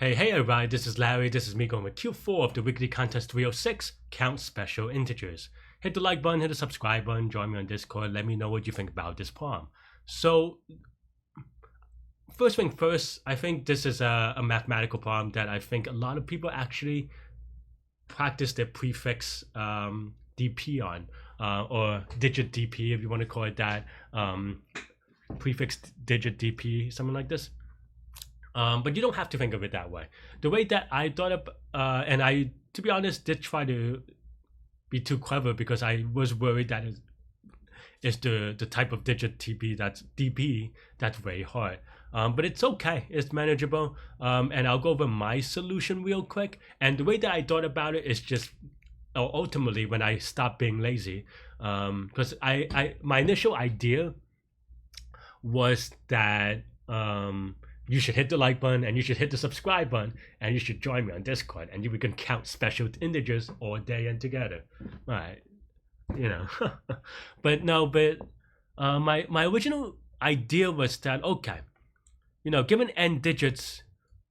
Hey everybody, this is Larry. This is me going with Q4 of the weekly contest 306, Count Special Integers. Hit the like button, hit the subscribe button, join me on Discord, let me know what you think about this problem. So, first thing first, I think this is a mathematical problem that I think a lot of people actually practice their prefix DP on, or digit DP if you want to call it that, prefix digit DP, something like this. But you don't have to think of it that way. The way that I thought of, and I, to be honest, did try to be too clever because I was worried that it's the type of digit DP that's very hard. But it's okay, it's manageable. And I'll go over my solution real quick. And the way that I thought about it is just ultimately when I stopped being lazy, because my initial idea was that you should hit the like button and you should hit the subscribe button and you should join me on Discord and we can count special integers all day and together. All right, you know. But my original idea was that, okay, you know, given n digits,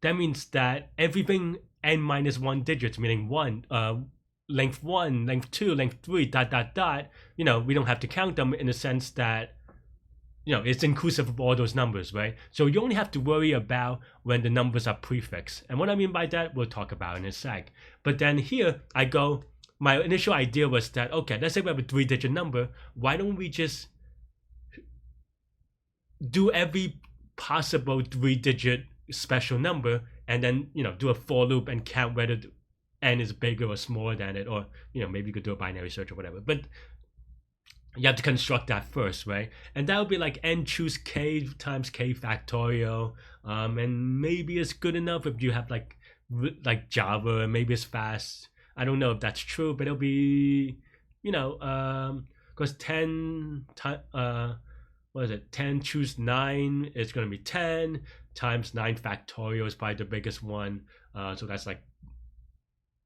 that means that everything n minus 1 digits, meaning length 1, length 2, length 3, dot, you know, we don't have to count them in the sense that, you know, it's inclusive of all those numbers, right? So you only have to worry about when the numbers are prefixed. And what I mean by that, we'll talk about in a sec. But then here I go, my initial idea was that, okay, let's say we have a 3-digit number. Why don't we just do every possible 3-digit special number and then, you know, do a for loop and count whether n is bigger or smaller than it, or, you know, maybe you could do a binary search or whatever. But you have to construct that first, right? And that would be like n choose k times k factorial, and maybe it's good enough if you have like Java, and maybe it's fast. I don't know if that's true, but it'll be, you know, because 10 what is it? 10 choose 9 is going to be 10 times 9 factorial is probably the biggest one, so that's like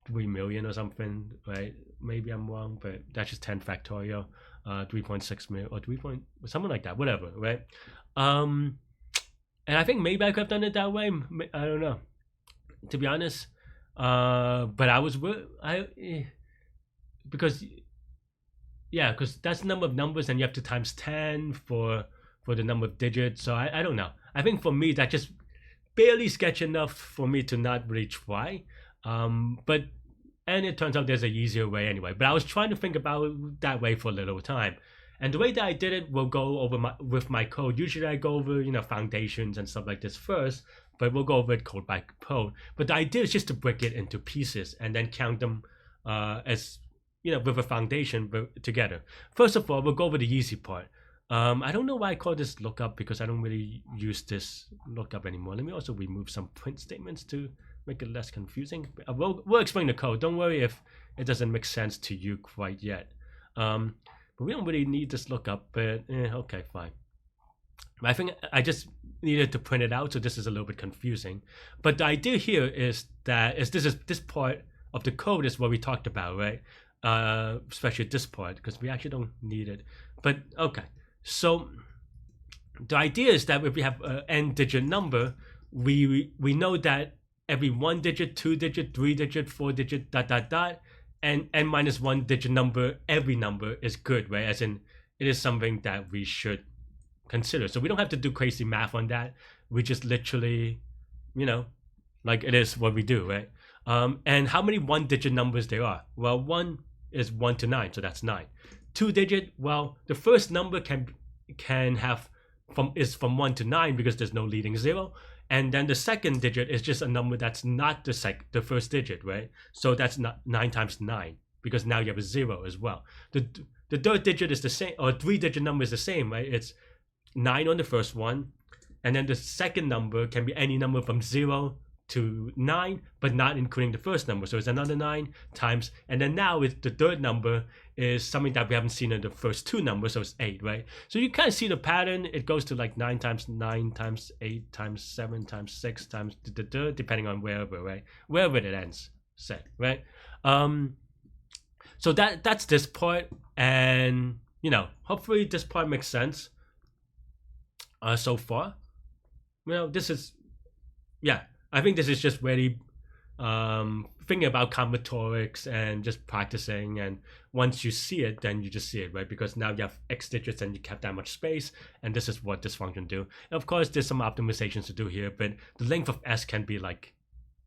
3 million or something, right? Maybe I'm wrong, but that's just 10 factorial. 3.6 million or 3 point something like that, whatever, right? And I think maybe I could have done it that way. I don't know, to be honest. But because that's the number of numbers, and you have to times 10 for the number of digits. So I don't know. I think for me that just barely sketch enough for me to not really try. And it turns out there's an easier way anyway. But I was trying to think about it that way for a little time. And the way that I did it will go over with my code. Usually I go over, you know, foundations and stuff like this first, but we'll go over it code by code. But the idea is just to break it into pieces and then count them as, you know, with a foundation together. First of all, we'll go over the easy part. I don't know why I call this lookup because I don't really use this lookup anymore. Let me also remove some print statements to make it less confusing. We'll explain the code. Don't worry if it doesn't make sense to you quite yet. But we don't really need this lookup, but okay, fine. I think I just needed to print it out, so this is a little bit confusing. But the idea here is that this part of the code is what we talked about, right? Especially this part, because we actually don't need it. But okay, so the idea is that if we have an n-digit number, we know that every 1-digit, 2-digit, 3-digit, 4-digit, dot, and n minus 1-digit number, every number is good, right? As in, it is something that we should consider. So we don't have to do crazy math on that. We just literally, you know, like it is what we do, right? And how many 1-digit numbers there are? Well, 1 is 1 to 9, so that's 9. 2-digit, well, the first number can have is from 1 to 9 because there's no leading 0. And then the second digit is just a number that's not the first digit, right? So that's not 9 times 9 because now you have a 0 as well. The third digit is the same, or 3-digit number is the same, right? It's 9 on the first one, and then the second number can be any number from 0 to 9, but not including the first number. So it's another 9 times, and then now the third number is something that we haven't seen in the first 2 numbers, so it's 8, right? So you kind of see the pattern. It goes to like 9 times 9 times 8 times 7 times 6 times depending on wherever, right? Wherever it ends, set, right? So that's this part, and you know, hopefully this part makes sense so far. You know, this is, yeah, I think this is just really thinking about combinatorics and just practicing, and once you see it, then you just see it, right? Because now you have X digits and you have that much space, and this is what this function do. And of course, there's some optimizations to do here, but the length of S can be like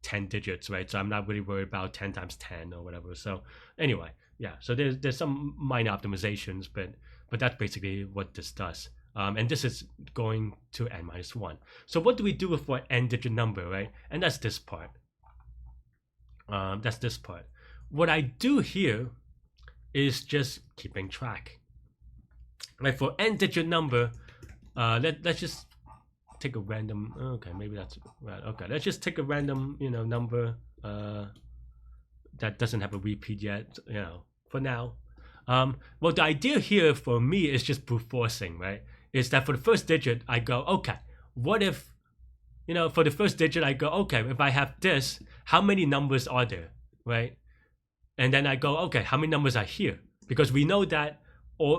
10 digits, right? So I'm not really worried about 10 times 10 or whatever. So anyway, yeah, so there's some minor optimizations, but that's basically what this does. And this is going to n minus 1. So what do we do for n digit number, right? And that's this part. That's this part. What I do here is just keeping track. Right, for n digit number, let's just take a random, okay, maybe that's right. Okay, let's just take a random, number that doesn't have a repeat yet, for now. Well, the idea here for me is just brute forcing, right? Is that for the first digit, I go, okay, what if, for the first digit, I go, okay, if I have this, how many numbers are there, right? And then I go, okay, how many numbers are here? Because we know that, we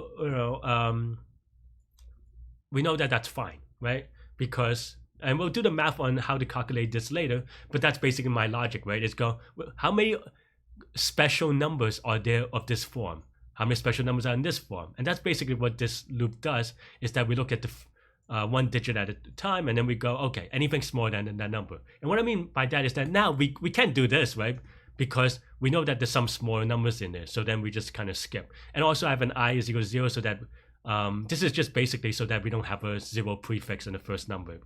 know that that's fine, right? Because, and we'll do the math on how to calculate this later, but that's basically my logic, right? Is go, how many special numbers are there of this form? How many special numbers are in this form? And that's basically what this loop does, is that we look at the one digit at a time, and then we go, okay, anything smaller than that number. And what I mean by that is that now we can't do this, right? Because we know that there's some smaller numbers in there. So then we just kind of skip. And also I have an I is equal to 0, so that this is just basically so that we don't have a 0 prefix in the first number.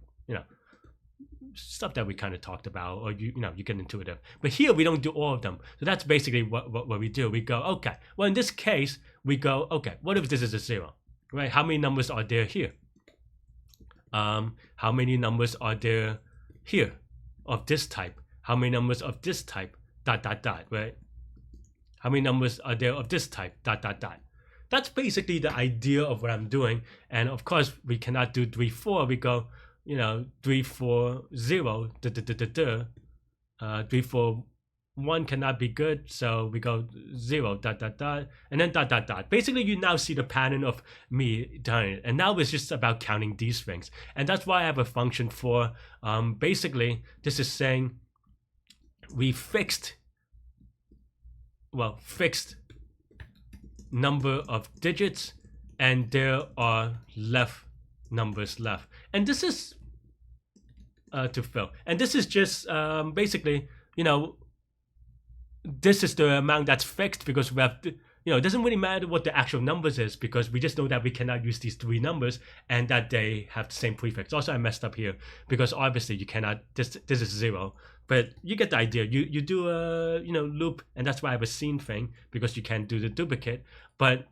Stuff that we kind of talked about, or you get intuitive. But here we don't do all of them. So that's basically what we do. We go, okay, well in this case, we go, okay, what if this is a 0, right? How many numbers are there here? How many numbers are there here of this type? How many numbers of this type? ... right? How many numbers are there of this type? ... That's basically the idea of what I'm doing. And of course, we cannot do 3, 4. We go, 3, 4, 0, 3, 4, 1 cannot be good, so we go 0, ... and then ... Basically, you now see the pattern of me doing it, and now it's just about counting these things. And that's why I have a function for, basically, this is saying we fixed number of digits, and there are numbers left. And this is to fill. And this is just basically, this is the amount that's fixed, because we have, it doesn't really matter what the actual numbers is, because we just know that we cannot use these 3 numbers and that they have the same prefix. Also, I messed up here because obviously you cannot, this is 0, but you get the idea. You do a, loop, and that's why I have a scene thing, because you can't do the duplicate. But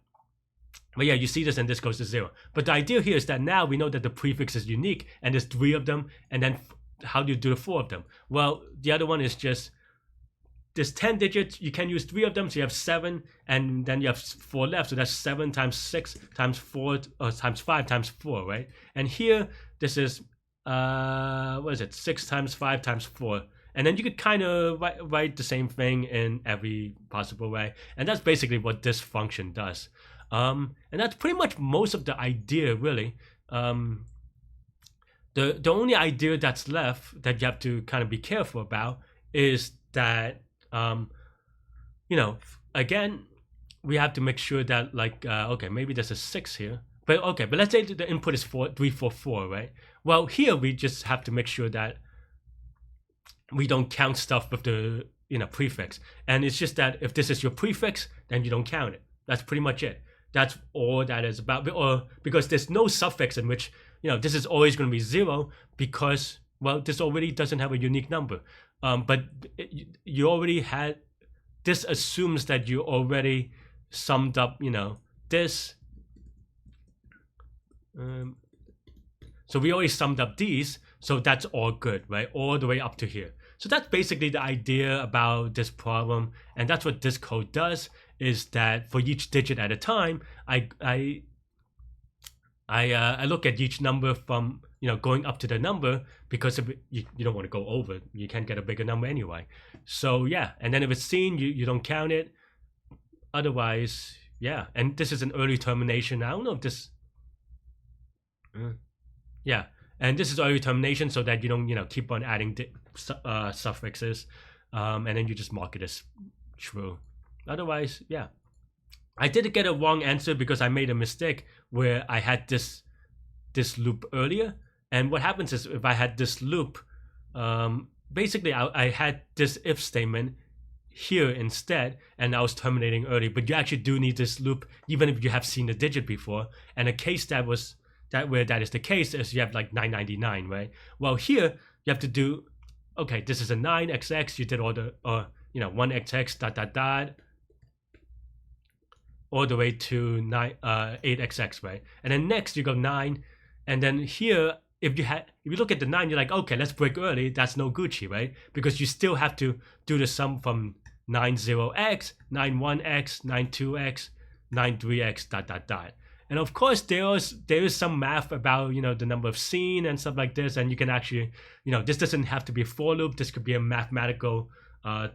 yeah, you see this, and this goes to 0. But the idea here is that now we know that the prefix is unique, and there's 3 of them, and then how do you do the 4 of them? Well, the other one is just, there's 10 digits, you can use 3 of them, so you have 7, and then you have 4 left, so that's 7 times 6 times 4 times 5 times 4, right? And here, this is, what is it, 6 times 5 times 4. And then you could kind of write the same thing in every possible way. And that's basically what this function does. And that's pretty much most of the idea, really. The only idea that's left that you have to kind of be careful about is that, again, we have to make sure that, like, okay, maybe there's a 6 here. But okay, but let's say the input is 3, 4, 4, right? Well, here we just have to make sure that we don't count stuff with the prefix. And it's just that if this is your prefix, then you don't count it. That's pretty much it. That's all that is about. Or because there's no suffix in which, this is always going to be 0, because, well, this already doesn't have a unique number. But you already had, this assumes that you already summed up, this. So we already summed up these, so that's all good, right? All the way up to here. So that's basically the idea about this problem, and that's what this code does, is that for each digit at a time, I look at each number from, going up to the number, because if you don't want to go over, you can't get a bigger number anyway. So yeah, and then if it's seen, you don't count it. Otherwise, yeah, and this is an early termination. I don't know if this, yeah. And this is early termination, so that you don't, keep on adding suffixes, and then you just mark it as true. Otherwise, yeah. I did get a wrong answer because I made a mistake where I had this loop earlier. And what happens is if I had this loop, basically I had this if statement here instead, and I was terminating early. But you actually do need this loop even if you have seen the digit before. And a case where that is the case is you have like 999, right? Well, here you have to do, okay, this is a 9xx. You did all the 1xx dot dot dot all the way to 8xx, right? And then next you go 9, and then here if you look at the 9, you're like, okay, let's break early. That's no Gucci, right? Because you still have to do the sum from 90x, 91x, 92x, 93x dot dot dot. And of course there is some math about the number of scene and stuff like this, and you can actually this doesn't have to be a for loop. This could be a mathematical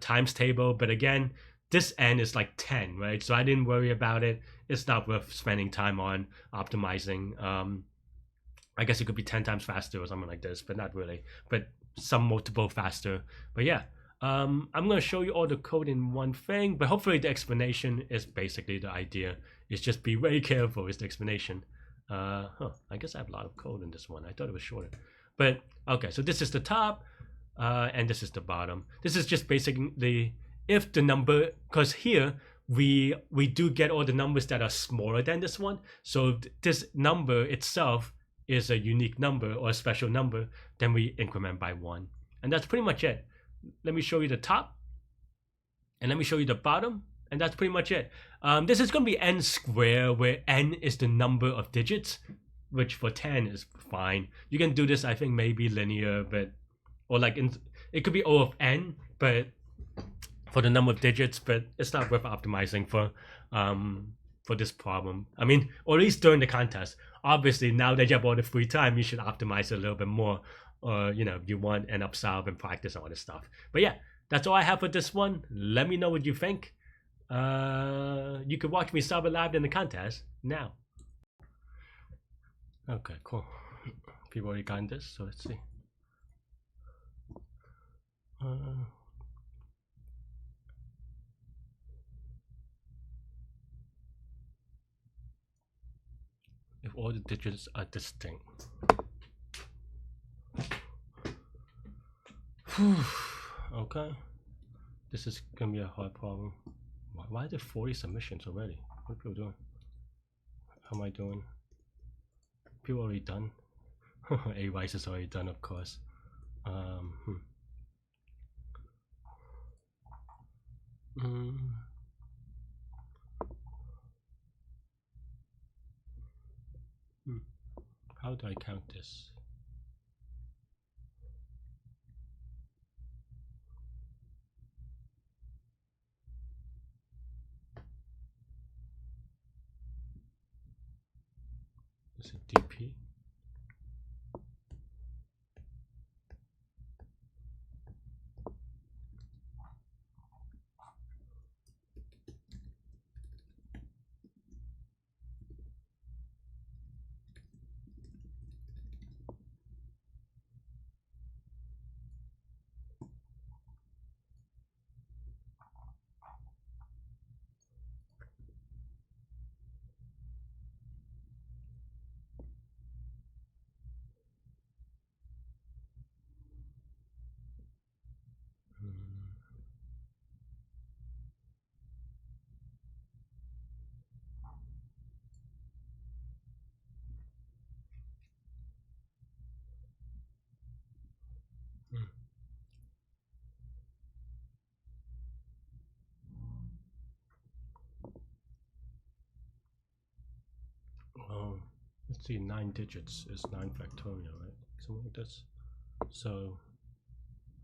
times table, but again, this n is like 10, right? So I didn't worry about it. It's not worth spending time on optimizing. I guess it could be 10 times faster or something like this, but not really. But some multiple faster. But yeah, I'm going to show you all the code in one thing, but hopefully the explanation is basically the idea. Is just be very careful is the explanation. I guess I have a lot of code in this one. I thought it was shorter. But okay, so this is the top, and this is the bottom. This is just basically if the number, because here we do get all the numbers that are smaller than this one. So this number itself is a unique number or a special number, then we increment by 1. And that's pretty much it. Let me show you the top, and let me show you the bottom, and that's pretty much it. This is going to be n squared, where n is the number of digits, which for 10 is fine. You can do this, I think, maybe linear, but or like it could be O of n, but for the number of digits, but it's not worth optimizing for this problem. I mean, or at least during the contest. Obviously, now that you have all the free time, you should optimize it a little bit more. If you want and upsolve and practice all this stuff. But yeah, that's all I have for this one. Let me know what you think. You can watch me solve it live in the contest now. Okay, cool. People already gotten this, so let's see. If all the digits are distinct. Okay, this is gonna be a hard problem. Why are there 40 submissions already? What are people doing? How am I doing? People already done? A-Wise is already done, of course. How do I count this? Is it DP? Let's see, 9 digits is 9 factorial, right? Something like this. So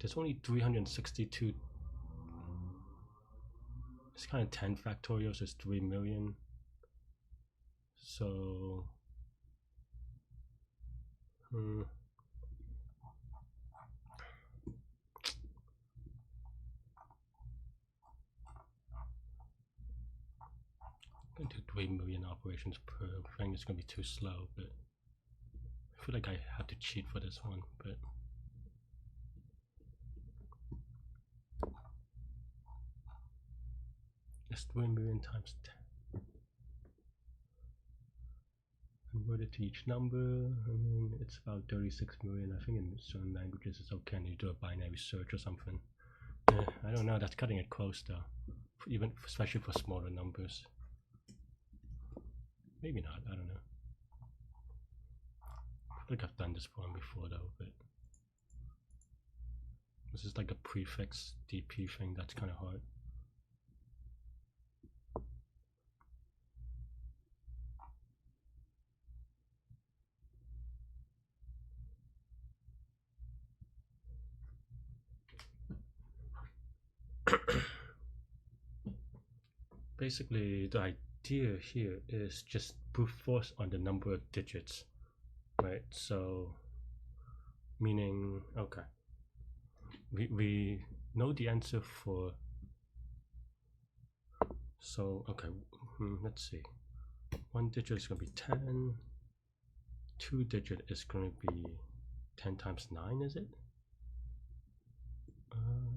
there's only 362. It's kind of 10 factorial, so it's 3 million. So I'm gonna do 3 million operations per thing. It's gonna be too slow, but I feel like I have to cheat for this one. But That's 3 million times 10. Convert it to each number. I mean, it's about 36 million. I think in certain languages it's okay, and you do a binary search or something. I don't know. That's cutting it close though, even especially for smaller numbers. Maybe not. I don't know. I feel like I've done this one before though, but this is like a prefix DP thing. That's kind of hard. Basically, the idea here is just brute force on the number of digits, right? So, meaning, okay, we know the answer for, so, okay, let's see. 1 digit is going to be 10, 2 digit is going to be 10 times 9, is it?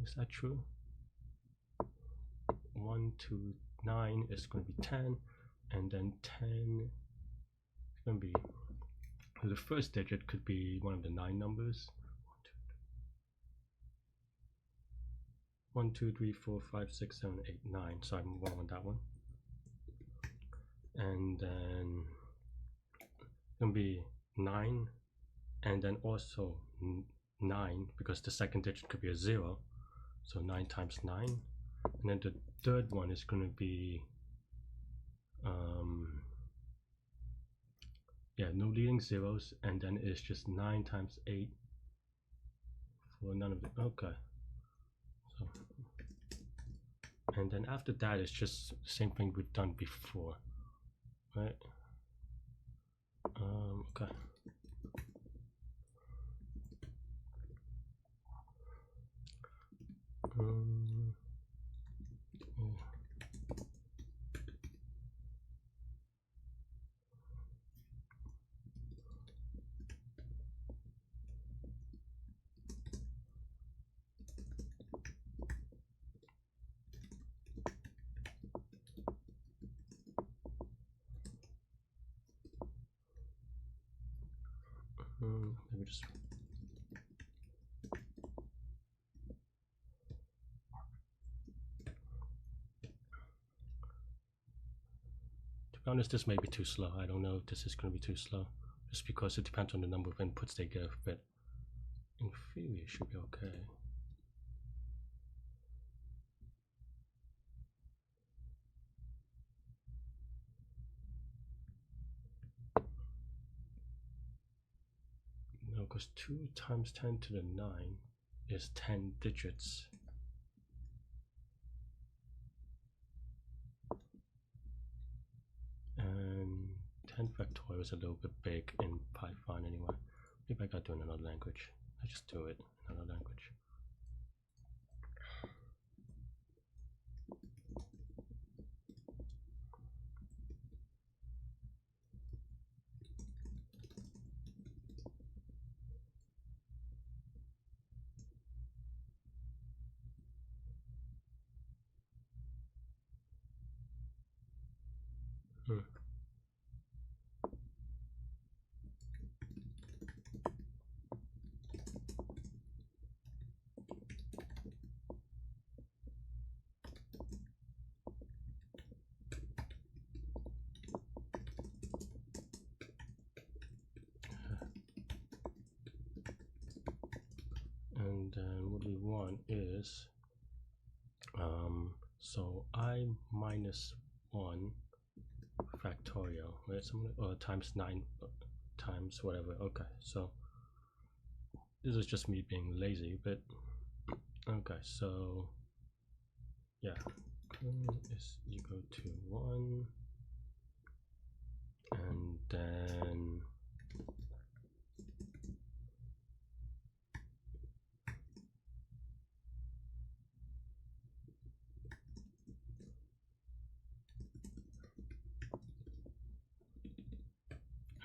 Is that true? 1, 2, 9 is going to be 10, and then 10 is going to be, so the first digit could be one of the 9 numbers. 1, 2, 3, 4, 5, 6, 7, 8, 9. So I'm wrong on that one. And then it's going to be 9, and then also 9, because the second digit could be a 0. So 9 times 9. And then the third one is going to be, yeah, no leading zeros, and then it's just 9 times 8 for none of the, okay. So, and then after that, it's just the same thing we've done before, right? Okay. Maybe just, to be honest, this may be too slow. I don't know if this is going to be too slow, just because it depends on the number of inputs they give, but in theory it should be okay. No, because 2 times 10 to the 9 is 10 digits. And 10 factorial is a little bit big in Python anyway. Maybe I gotta do it in another language. I just do it in another language. And then what we want is, so I minus 1 factorial, right? Or times 9 times whatever. Okay, so this is just me being lazy, but okay, so yeah, is equal to 1, and then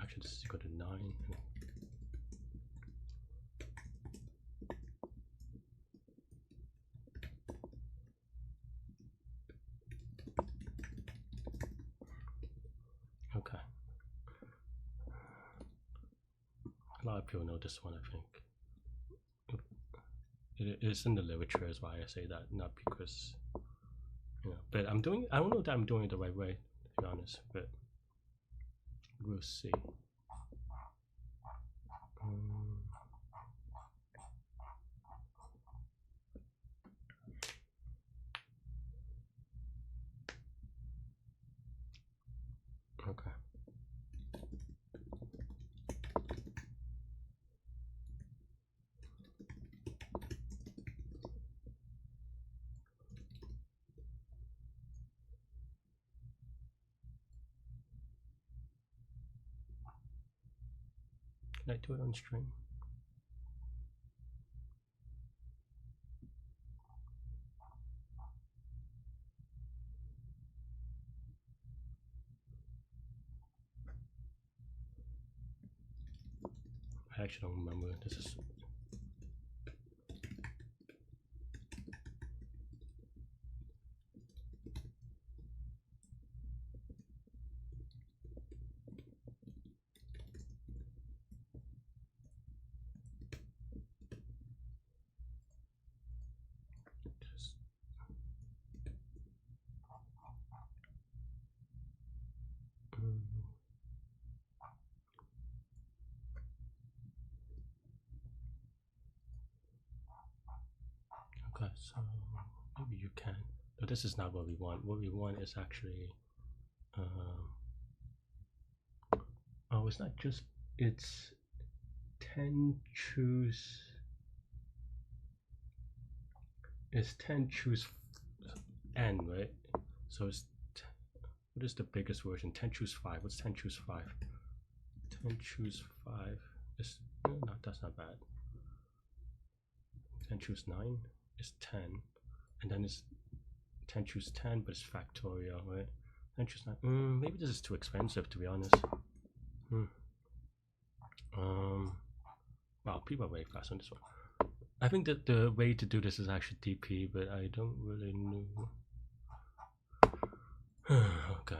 actually this is equal to 9. lot of people know this one, I think. It is in the literature is why I say that, not because, you know, but I don't know that I'm doing it the right way, to be honest, but we'll see. Okay. Can I do it on stream? I actually don't remember. This is just okay, so maybe you can. But this is not what we want. What we want is actually oh, it's not just, it's 10 choose, it's 10 choose n, right? So it's what is the biggest version? 10 choose 5. What's 10 choose 5? 10 choose 5 is no, that's not bad. 10 choose 9 is 10, and then it's 10 choose 10, but it's factorial, right? 10 choose 9. Maybe this is too expensive, to be honest. Wow, people are very fast on this one. I think that the way to do this is actually DP, but I don't really know. Okay.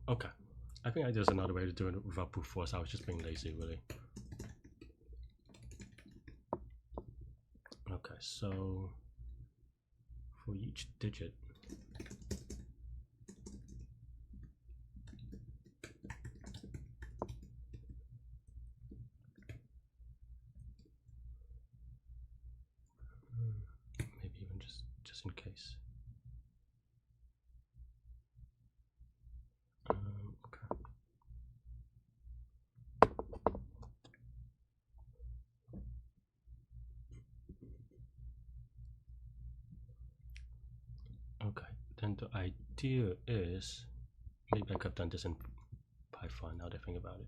Okay. I think there's another way to do it without brute force. I was just being lazy, really. Okay, so for each digit, maybe even just in case. Okay. Okay, then the idea is, maybe I could have done this in Python now that I think about it.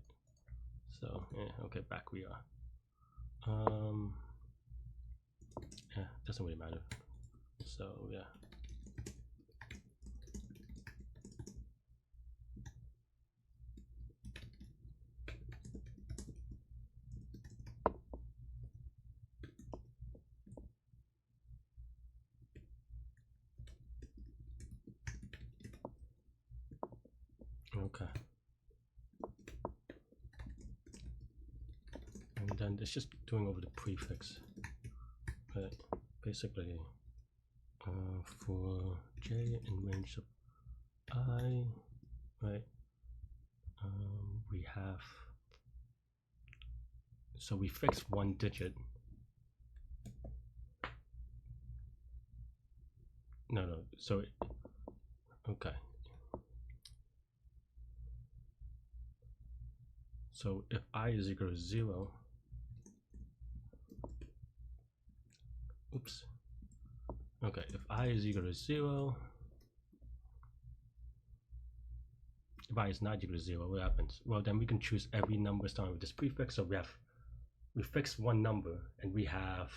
So, yeah, okay, back we are. Yeah, doesn't really matter. So, yeah. Okay. And then it's just doing over the prefix. But basically, for j in range of I, right, we have, so we fix one digit. No, so, okay. So if I is equal to 0, oops. Okay, if I is equal to 0, if I is not equal to 0, what happens? Well, then we can choose every number starting with this prefix. So we fix one number, and we have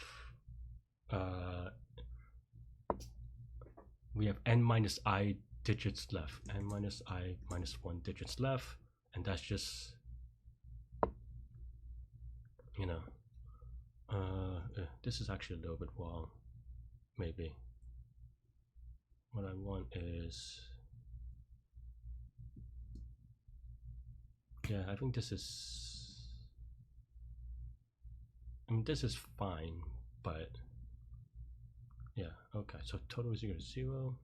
n minus I digits left, n minus I minus 1 digits left, and that's just, you know, this is actually a little bit wrong, maybe. What I want is, Yeah, I think this is, I mean, this is fine, but yeah, okay, so total is equal to 0.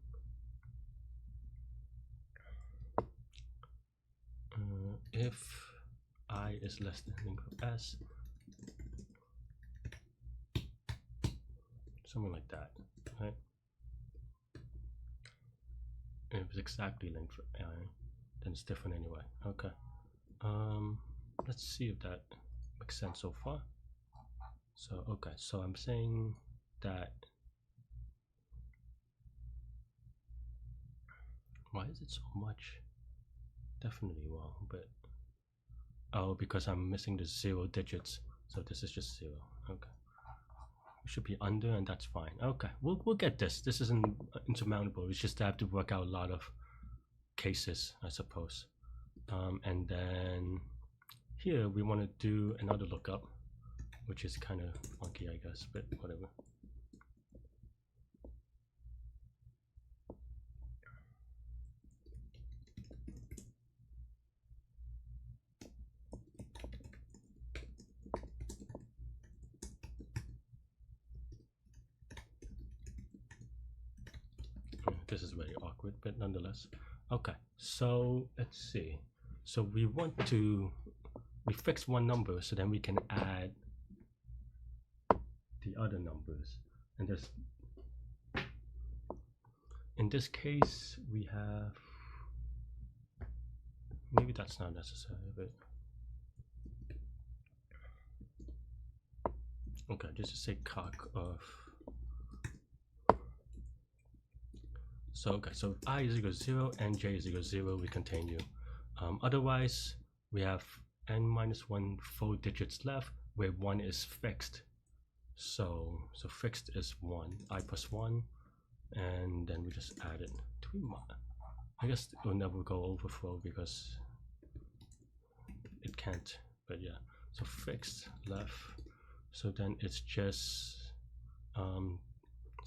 If I is less than length of s, something like that, right? And if it's exactly length of I, then it's different anyway. Okay. Let's see if that makes sense so far. So okay, so I'm saying that, why is it so much? Definitely wrong, but oh, because I'm missing the 0 digits, so this is just 0. Okay, it should be under, and that's fine. Okay, we'll get this. This isn't insurmountable. It's just I have to work out a lot of cases, I suppose. And then here we want to do another lookup, which is kind of funky, I guess, but whatever. This is very awkward, but nonetheless. Okay, so let's see. So we want to, we fix one number so then we can add the other numbers. And this, in this case, we have, maybe that's not necessary, but okay, just to say calc of, so okay, so if I is equal to 0 and j is equal to 0, we continue. Otherwise, we have n minus 1 full digits left where 1 is fixed. So fixed is 1, I plus 1, and then we just add it. I guess it will never go overflow because it can't, but yeah. So fixed left, so then it's just you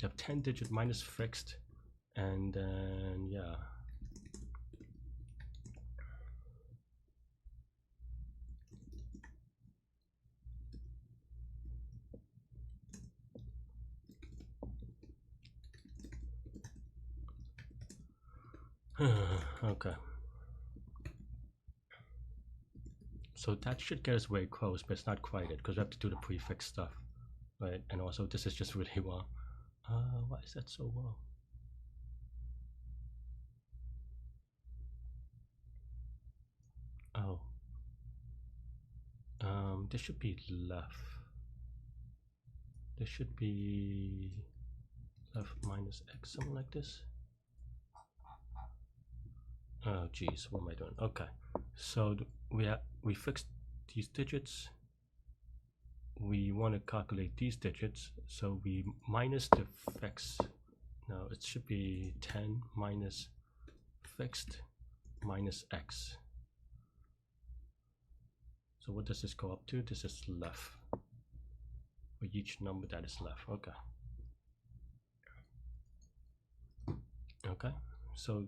have 10 digit minus fixed, and then yeah. Okay. So that should get us very close, but it's not quite it because we have to do the prefix stuff, right? And also this is just really wrong. Why is that so wrong? Oh. This should be left. This should be left minus x, something like this. Oh geez, what am I doing? Okay, so we fixed these digits. We want to calculate these digits, so we minus the fix. No, it should be 10 minus fixed minus x. So what does this go up to? This is left for each number that is left. Okay. Okay, so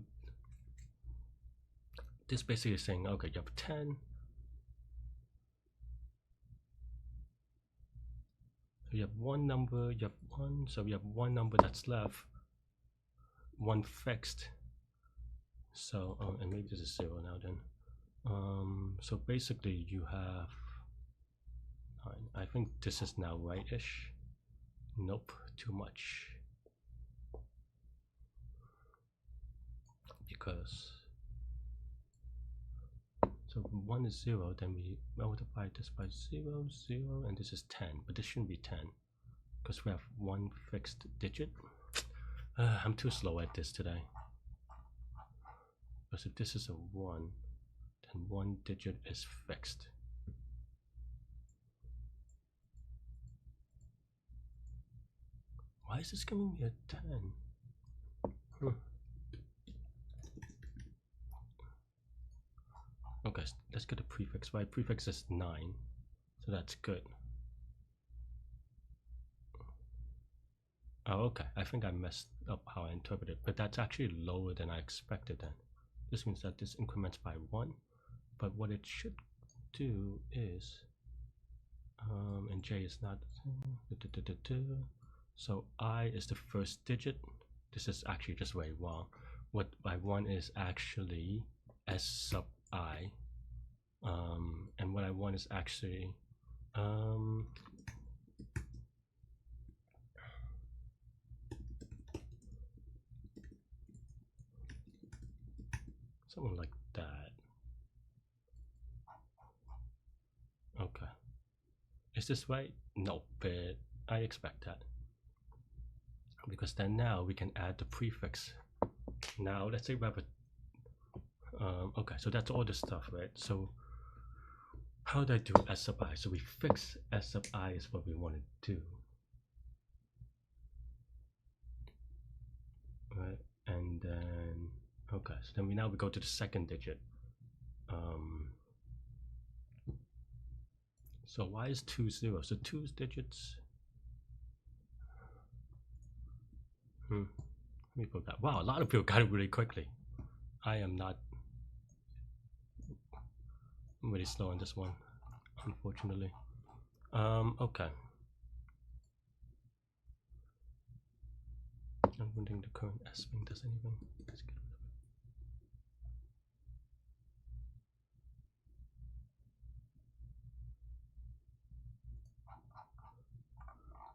this basically is saying, okay, you have 10. So you have one number, you have 1, so we have one number that's left, one fixed. So, and maybe this is 0 now then. So basically you have 9. I think this is now right-ish. Nope, too much. Because, so 1 is 0, then we multiply this by 0, 0, and this is 10, but this shouldn't be 10, because we have one fixed digit. I'm too slow at this today. Because if this is a 1, then one digit is fixed. Why is this giving me a 10? Okay, let's get a prefix. My prefix is 9, so that's good. Oh, okay. I think I messed up how I interpreted, but that's actually lower than I expected then. This means that this increments by 1, but what it should do is, and J is not, so I is the first digit. This is actually just very wrong. What I want is actually S sub I, and what I want is actually something like that. Okay. Is this right? No, but I expect that. Because then now we can add the prefix. Now let's say we have a okay, so that's all the stuff, right? So how do I do S sub I? So we fix S sub I is what we want to do, right? And then okay, so then we go to the second digit. So why is 2 0? So 2 digits. Let me put that. Wow, a lot of people got it really quickly. I am not. I'm really slow on this one, unfortunately. Okay. I'm wondering the current S string does anything. Let's get rid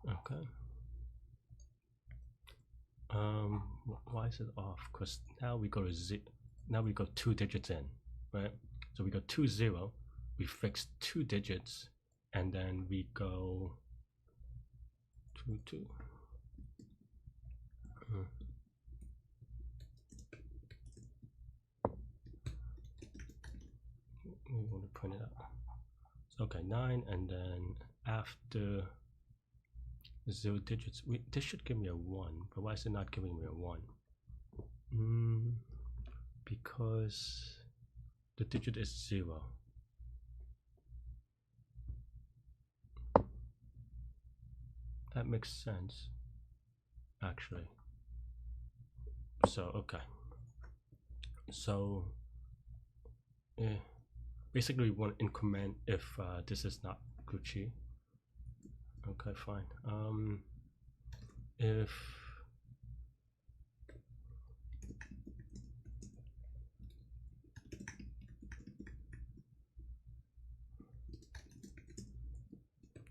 of it. Okay. Why is it off? Because now we go to now we go 2 digits in, right? So we go 2 0, we fix 2 digits, and then we go 2 2. We want to print it out. So, okay, 9, and then after 0 digits, this should give me a 1, but why is it not giving me a 1? Because the digit is 0. That makes sense, actually. So, okay. So, basically we want to increment if this is not Gucci. Okay, fine. If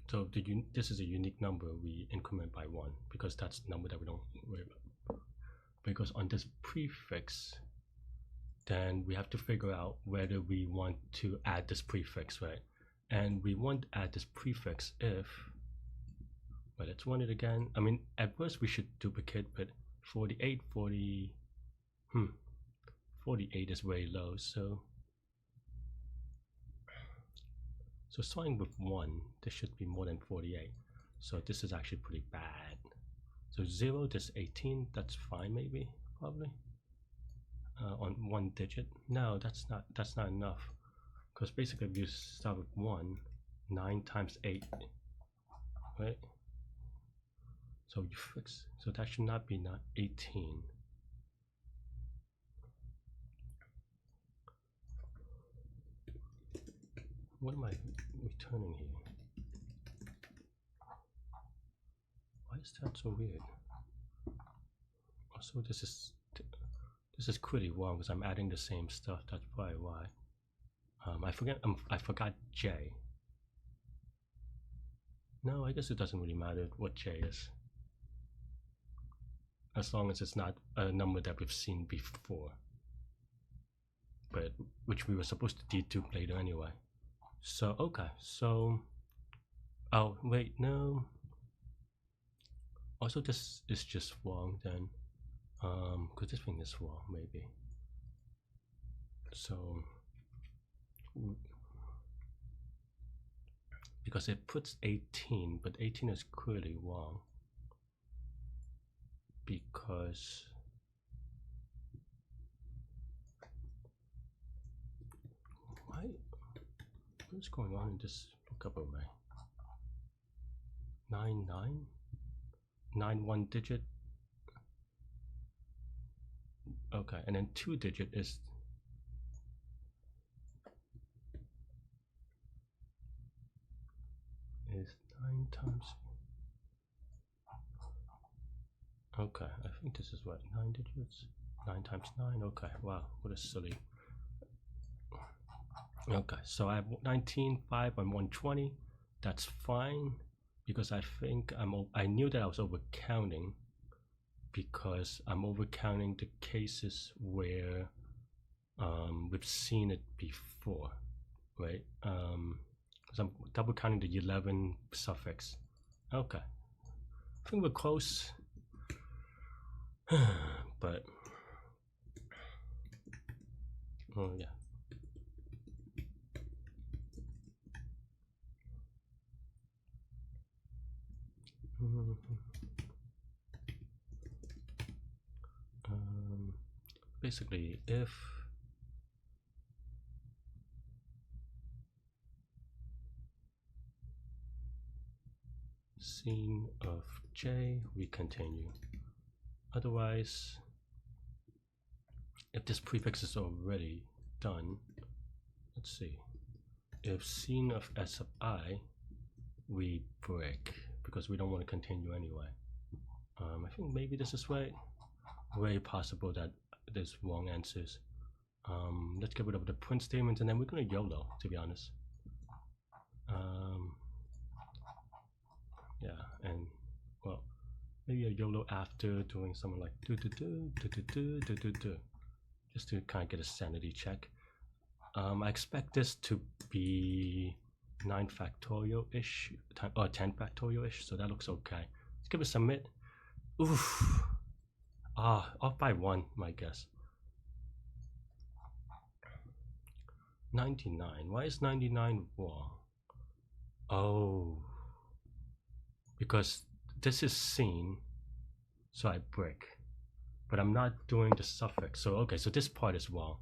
so this is a unique number, we increment by 1 because that's the number that we don't worry about. Because on this prefix, then we have to figure out whether we want to add this prefix, right? And we want to add this prefix if, well, let's run it again. I mean, at first we should duplicate, but 48 is very low, so starting with 1, this should be more than 48. So this is actually pretty bad. So 0, this 18, that's fine, maybe, probably. On 1 digit. No, that's not enough. Because basically if you start with 1, 9 times 8, right? So you fix, so that should not be 18. What am I returning here? Why is that so weird? Also, this is pretty wrong because I'm adding the same stuff. That's probably why. I forgot J. No, I guess it doesn't really matter what J is, as long as it's not a number that we've seen before, but which we were supposed to dedupe later anyway. So okay, so oh wait, no. Also, this is just wrong then, because this thing is wrong maybe. So because it puts 18, but 18 is clearly wrong because what's going on in this lookup array? 9 9 9 1 digit. Okay, and then 2 digit is is 9 times. Okay, I think this is what, 9 digits? 9 times 9, okay, wow, what a silly. Okay, so I have 19, 5, and 120. That's fine, because I think I knew that I was over counting, because I'm over counting the cases where we've seen it before, right? Because I'm double counting the 11 suffix. Okay, I think we're close. But oh yeah. Basically, if scene of J, we continue. Otherwise, if this prefix is already done, let's see. If scene of S of I, we break, because we don't want to continue anyway. I think maybe this is right. Very possible that there's wrong answers. Let's get rid of the print statements, and then we're gonna YOLO, to be honest. Yeah, and well, maybe a YOLO after doing something like do, just to kind of get a sanity check. I expect this to be 9 factorial-ish, or 10 factorial-ish, so that looks okay. Let's give it a submit. Oof. Off by 1, my guess. 99. Why is 99 wrong? Oh. Because this is seen, so I break. But I'm not doing the suffix, so okay, so this part is wrong.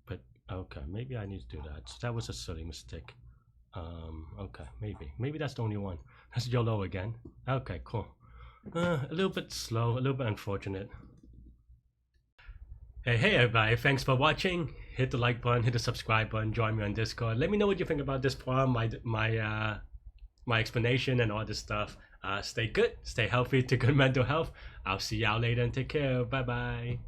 But okay, maybe I need to do that. So that was a silly mistake. Okay, maybe that's the only one. That's YOLO again. Okay, cool. A little bit slow, a little bit unfortunate. Hey everybody, thanks for watching. Hit the like button, hit the subscribe button, join me on Discord. Let me know what you think about this problem, my explanation and all this stuff. Stay good, stay healthy, to good mental health. I'll see y'all later and take care. Bye bye.